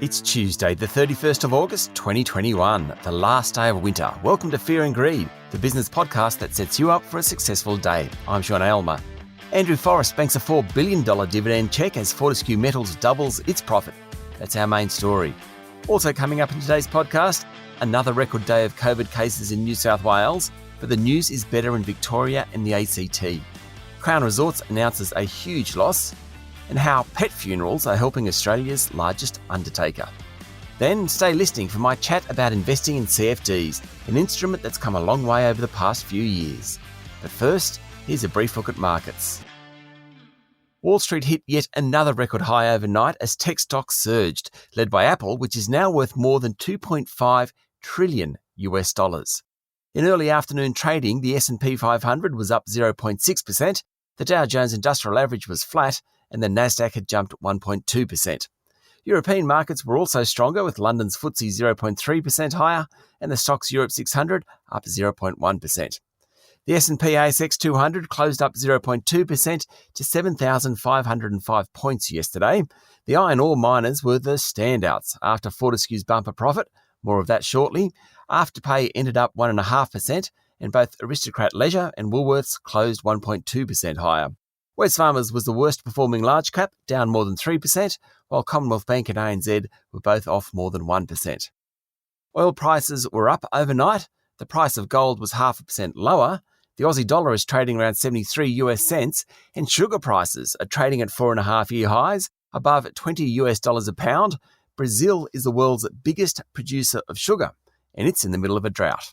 It's Tuesday, the 31st of August, 2021, the last day of winter. Welcome to Fear and Greed, the business podcast that sets you up for a successful day. I'm Sean Aylmer. Andrew Forrest banks a $4 billion dividend cheque as Fortescue Metals doubles its profit. That's our main story. Also coming up in today's podcast, another record day of COVID cases in New South Wales, but the news is better in Victoria and the ACT. Crown Resorts announces a huge loss, and how pet funerals are helping Australia's largest undertaker. Then stay listening for my chat about investing in CFDs, an instrument that's come a long way over the past few years. But first, here's a brief look at markets. Wall Street hit yet another record high overnight as tech stocks surged, led by Apple, which is now worth more than $2.5 trillion. In early afternoon trading, the S&P 500 was up 0.6%, the Dow Jones Industrial Average was flat, and the Nasdaq had jumped 1.2%. European markets were also stronger, with London's FTSE 0.3% higher and the Stoxx Europe 600 up 0.1%. The S&P ASX 200 closed up 0.2% to 7,505 points yesterday. The iron ore miners were the standouts after Fortescue's bumper profit. More of that shortly. Afterpay ended up 1.5%, and both Aristocrat Leisure and Woolworths closed 1.2% higher. Wesfarmers was the worst performing large cap, down more than 3%, while Commonwealth Bank and ANZ were both off more than 1%. Oil prices were up overnight. The price of gold was 0.5% lower. The Aussie dollar is trading around 73 US cents, and sugar prices are trading at 4.5-year highs, above $20 a pound. Brazil is the world's biggest producer of sugar, and it's in the middle of a drought.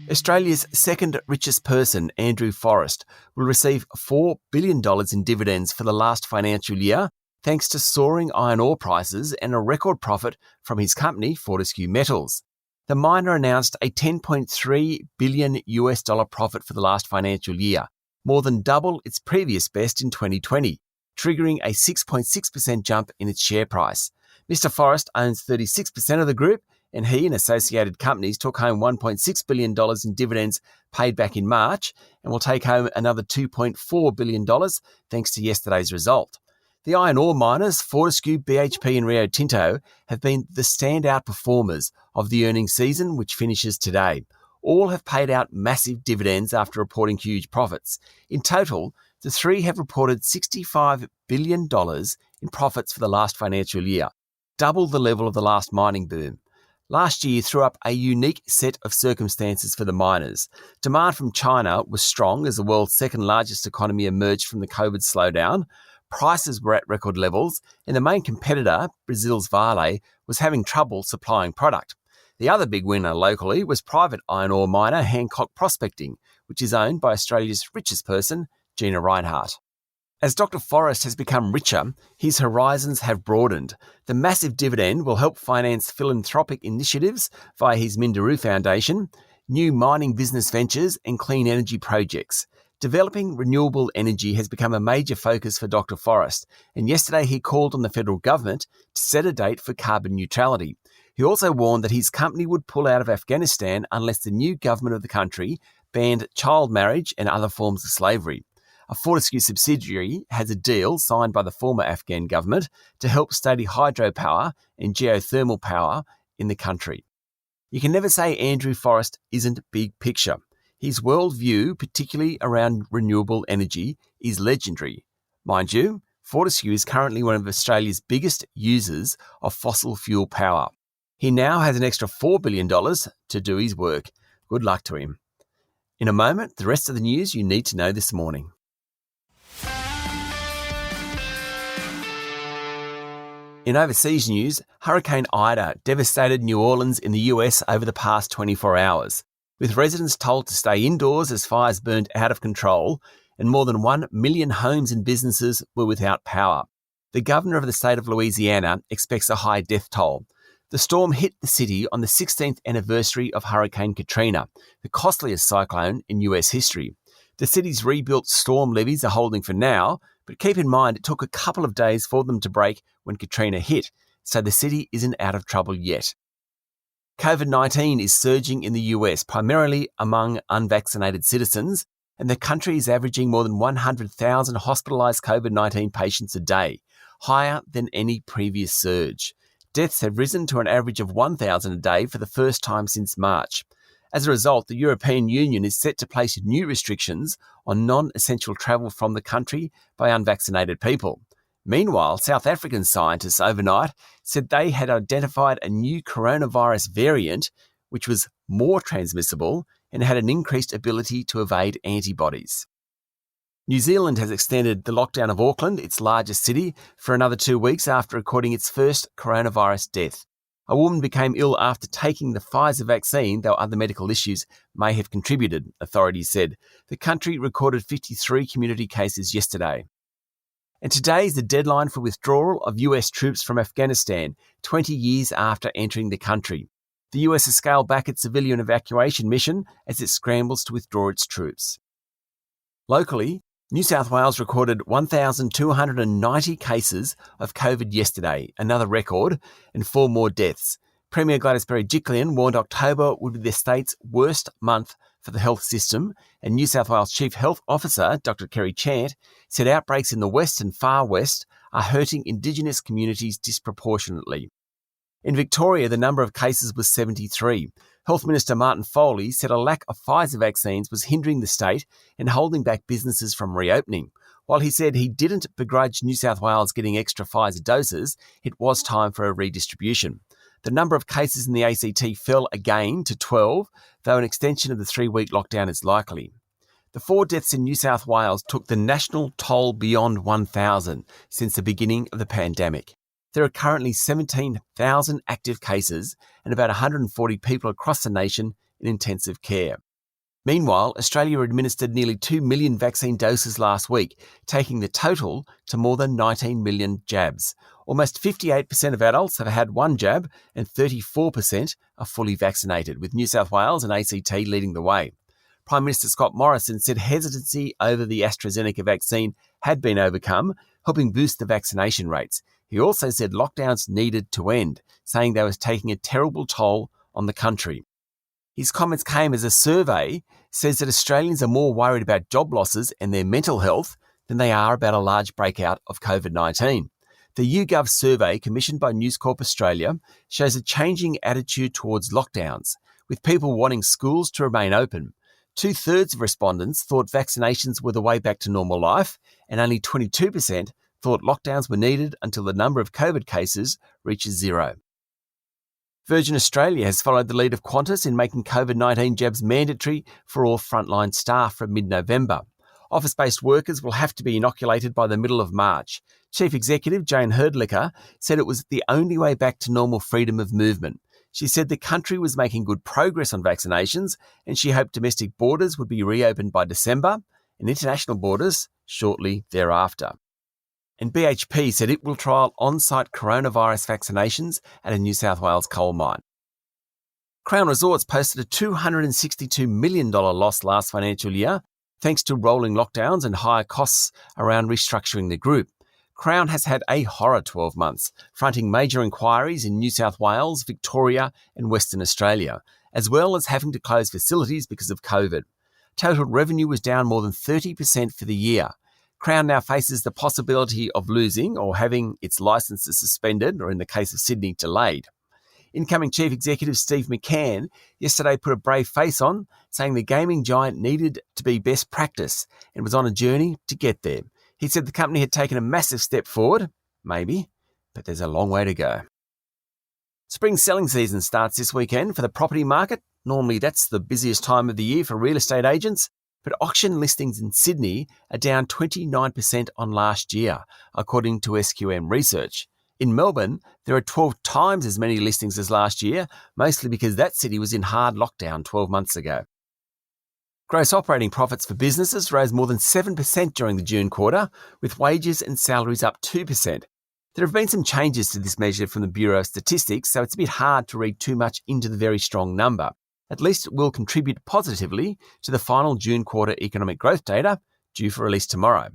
Australia's second richest person, Andrew Forrest, will receive $4 billion in dividends for the last financial year, thanks to soaring iron ore prices and a record profit from his company, Fortescue Metals. The miner announced a $10.3 billion profit for the last financial year, more than double its previous best in 2020, triggering a 6.6% jump in its share price. Mr. Forrest owns 36% of the group, and he and associated companies took home $1.6 billion in dividends paid back in March and will take home another $2.4 billion thanks to yesterday's result. The iron ore miners, Fortescue, BHP and Rio Tinto, have been the standout performers of the earnings season, which finishes today. All have paid out massive dividends after reporting huge profits. In total, the three have reported $65 billion in profits for the last financial year, double the level of the last mining boom. Last year threw up a unique set of circumstances for the miners. Demand from China was strong as the world's second largest economy emerged from the COVID slowdown. Prices were at record levels, and the main competitor, Brazil's Vale, was having trouble supplying product. The other big winner locally was private iron ore miner Hancock Prospecting, which is owned by Australia's richest person, Gina Rinehart. As Dr. Forrest has become richer, his horizons have broadened. The massive dividend will help finance philanthropic initiatives via his Minderoo Foundation, new mining business ventures and clean energy projects. Developing renewable energy has become a major focus for Dr. Forrest, and yesterday he called on the federal government to set a date for carbon neutrality. He also warned that his company would pull out of Afghanistan unless the new government of the country banned child marriage and other forms of slavery. A Fortescue subsidiary has a deal signed by the former Afghan government to help steady hydropower and geothermal power in the country. You can never say Andrew Forrest isn't big picture. His worldview, particularly around renewable energy, is legendary. Mind you, Fortescue is currently one of Australia's biggest users of fossil fuel power. He now has an extra $4 billion to do his work. Good luck to him. In a moment, the rest of the news you need to know this morning. In overseas news, Hurricane Ida devastated New Orleans in the US over the past 24 hours, with residents told to stay indoors as fires burned out of control and more than 1 million homes and businesses were without power. The governor of the state of Louisiana expects a high death toll. The storm hit the city on the 16th anniversary of Hurricane Katrina, the costliest cyclone in US history. The city's rebuilt storm levees are holding for now, but keep in mind it took a couple of days for them to break when Katrina hit, so the city isn't out of trouble yet. COVID-19 is surging in the US, primarily among unvaccinated citizens, and the country is averaging more than 100,000 hospitalised COVID-19 patients a day, higher than any previous surge. Deaths have risen to an average of 1,000 a day for the first time since March. As a result, the European Union is set to place new restrictions on non-essential travel from the country by unvaccinated people. Meanwhile, South African scientists overnight said they had identified a new coronavirus variant which was more transmissible and had an increased ability to evade antibodies. New Zealand has extended the lockdown of Auckland, its largest city, for another 2 weeks after recording its first coronavirus death. A woman became ill after taking the Pfizer vaccine, though other medical issues may have contributed, authorities said. The country recorded 53 community cases yesterday. And today is the deadline for withdrawal of US troops from Afghanistan, 20 years after entering the country. The US has scaled back its civilian evacuation mission as it scrambles to withdraw its troops. Locally, New South Wales recorded 1,290 cases of COVID yesterday, another record, and 4 more deaths. Premier Gladys Berejiklian warned October would be the state's worst month for the health system, and New South Wales Chief Health Officer Dr Kerry Chant said outbreaks in the west and far west are hurting Indigenous communities disproportionately. In Victoria, the number of cases was 73. Health Minister Martin Foley said a lack of Pfizer vaccines was hindering the state and holding back businesses from reopening. While he said he didn't begrudge New South Wales getting extra Pfizer doses, it was time for a redistribution. The number of cases in the ACT fell again to 12, though an extension of the 3-week lockdown is likely. The 4 deaths in New South Wales took the national toll beyond 1,000 since the beginning of the pandemic. There are currently 17,000 active cases and about 140 people across the nation in intensive care. Meanwhile, Australia administered nearly 2 million vaccine doses last week, taking the total to more than 19 million jabs. Almost 58% of adults have had one jab and 34% are fully vaccinated, with New South Wales and ACT leading the way. Prime Minister Scott Morrison said hesitancy over the AstraZeneca vaccine had been overcome, helping boost the vaccination rates. He also said lockdowns needed to end, saying they was taking a terrible toll on the country. His comments came as a survey says that Australians are more worried about job losses and their mental health than they are about a large breakout of COVID-19. The YouGov survey, commissioned by News Corp Australia, shows a changing attitude towards lockdowns, with people wanting schools to remain open. 2/3 of respondents thought vaccinations were the way back to normal life, and only 22% thought lockdowns were needed until the number of COVID cases reaches 0. Virgin Australia has followed the lead of Qantas in making COVID-19 jabs mandatory for all frontline staff from mid-November. Office-based workers will have to be inoculated by the middle of March. Chief Executive Jane Herdlicker said it was the only way back to normal freedom of movement. She said the country was making good progress on vaccinations and she hoped domestic borders would be reopened by December and international borders shortly thereafter. And BHP said it will trial on-site coronavirus vaccinations at a New South Wales coal mine. Crown Resorts posted a $262 million loss last financial year, thanks to rolling lockdowns and higher costs around restructuring the group. Crown has had a horror 12 months, fronting major inquiries in New South Wales, Victoria and Western Australia, as well as having to close facilities because of COVID. Total revenue was down more than 30% for the year. Crown now faces the possibility of losing or having its licences suspended, or in the case of Sydney, delayed. Incoming Chief Executive Steve McCann yesterday put a brave face on, saying the gaming giant needed to be best practice and was on a journey to get there. He said the company had taken a massive step forward, maybe, but there's a long way to go. Spring selling season starts this weekend for the property market. Normally that's the busiest time of the year for real estate agents, but auction listings in Sydney are down 29% on last year, according to SQM research. In Melbourne, there are 12 times as many listings as last year, mostly because that city was in hard lockdown 12 months ago. Gross operating profits for businesses rose more than 7% during the June quarter, with wages and salaries up 2%. There have been some changes to this measure from the Bureau of Statistics, so it's a bit hard to read too much into the very strong number. At least it will contribute positively to the final June quarter economic growth data, due for release tomorrow.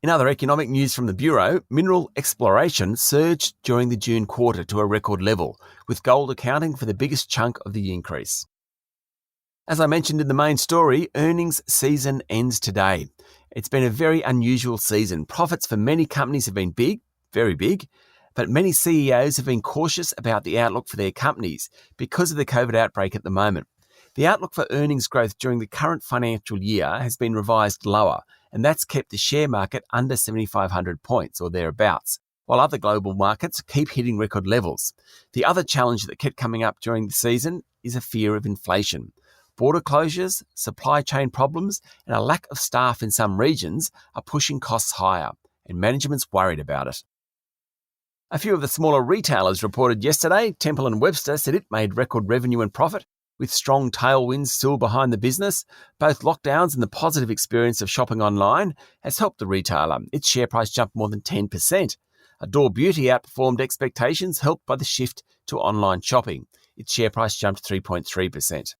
In other economic news from the Bureau, mineral exploration surged during the June quarter to a record level, with gold accounting for the biggest chunk of the increase. As I mentioned in the main story, earnings season ends today. It's been a very unusual season. Profits for many companies have been big, very big, but many CEOs have been cautious about the outlook for their companies because of the COVID outbreak at the moment. The outlook for earnings growth during the current financial year has been revised lower, and that's kept the share market under 7,500 points or thereabouts, while other global markets keep hitting record levels. The other challenge that kept coming up during the season is a fear of inflation. Border closures, supply chain problems, and a lack of staff in some regions are pushing costs higher, and management's worried about it. A few of the smaller retailers reported yesterday. Temple & Webster said it made record revenue and profit, with strong tailwinds still behind the business. Both lockdowns and the positive experience of shopping online has helped the retailer. Its share price jumped more than 10%. Adore Beauty outperformed expectations, helped by the shift to online shopping. Its share price jumped 3.3%.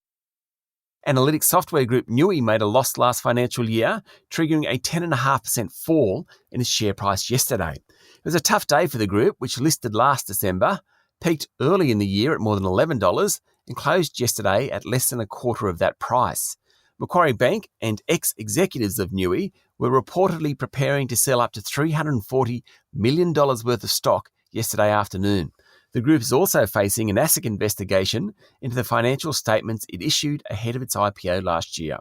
Analytics software group Newey made a loss last financial year, triggering a 10.5% fall in its share price yesterday. It was a tough day for the group, which listed last December, peaked early in the year at more than $11 and closed yesterday at less than a quarter of that price. Macquarie Bank and ex-executives of Newey were reportedly preparing to sell up to $340 million worth of stock yesterday afternoon. The group is also facing an ASIC investigation into the financial statements it issued ahead of its IPO last year.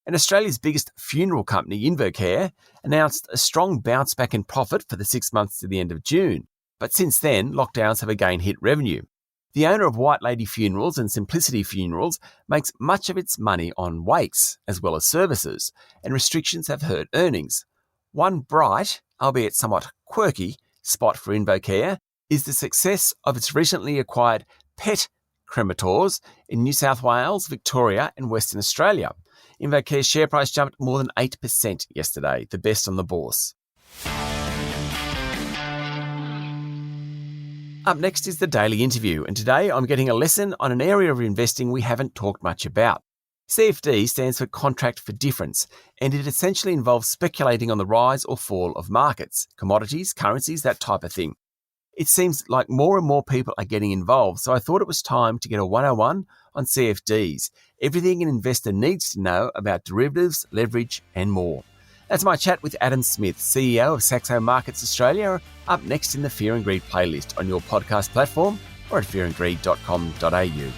And Australia's biggest funeral company, InvoCare, announced a strong bounce back in profit for the 6 months to the end of June. But since then, lockdowns have again hit revenue. The owner of White Lady Funerals and Simplicity Funerals makes much of its money on wakes as well as services, and restrictions have hurt earnings. One bright, albeit somewhat quirky, spot for InvoCare is the success of its recently acquired pet cremators in New South Wales, Victoria and Western Australia. InvoCare's share price jumped more than 8% yesterday, the best on the bourse. Up next is the Daily Interview, and today I'm getting a lesson on an area of investing we haven't talked much about. CFD stands for Contract for Difference, and it essentially involves speculating on the rise or fall of markets, commodities, currencies, that type of thing. It seems like more and more people are getting involved, so I thought it was time to get a 101 on CFDs, everything an investor needs to know about derivatives, leverage and more. That's my chat with Adam Smith, CEO of Saxo Markets Australia, up next in the Fear and Greed playlist on your podcast platform or at fearandgreed.com.au.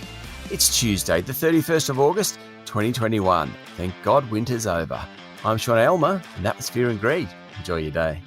It's Tuesday, the 31st of August, 2021. Thank God winter's over. I'm Sean Elmer, and that was Fear and Greed. Enjoy your day.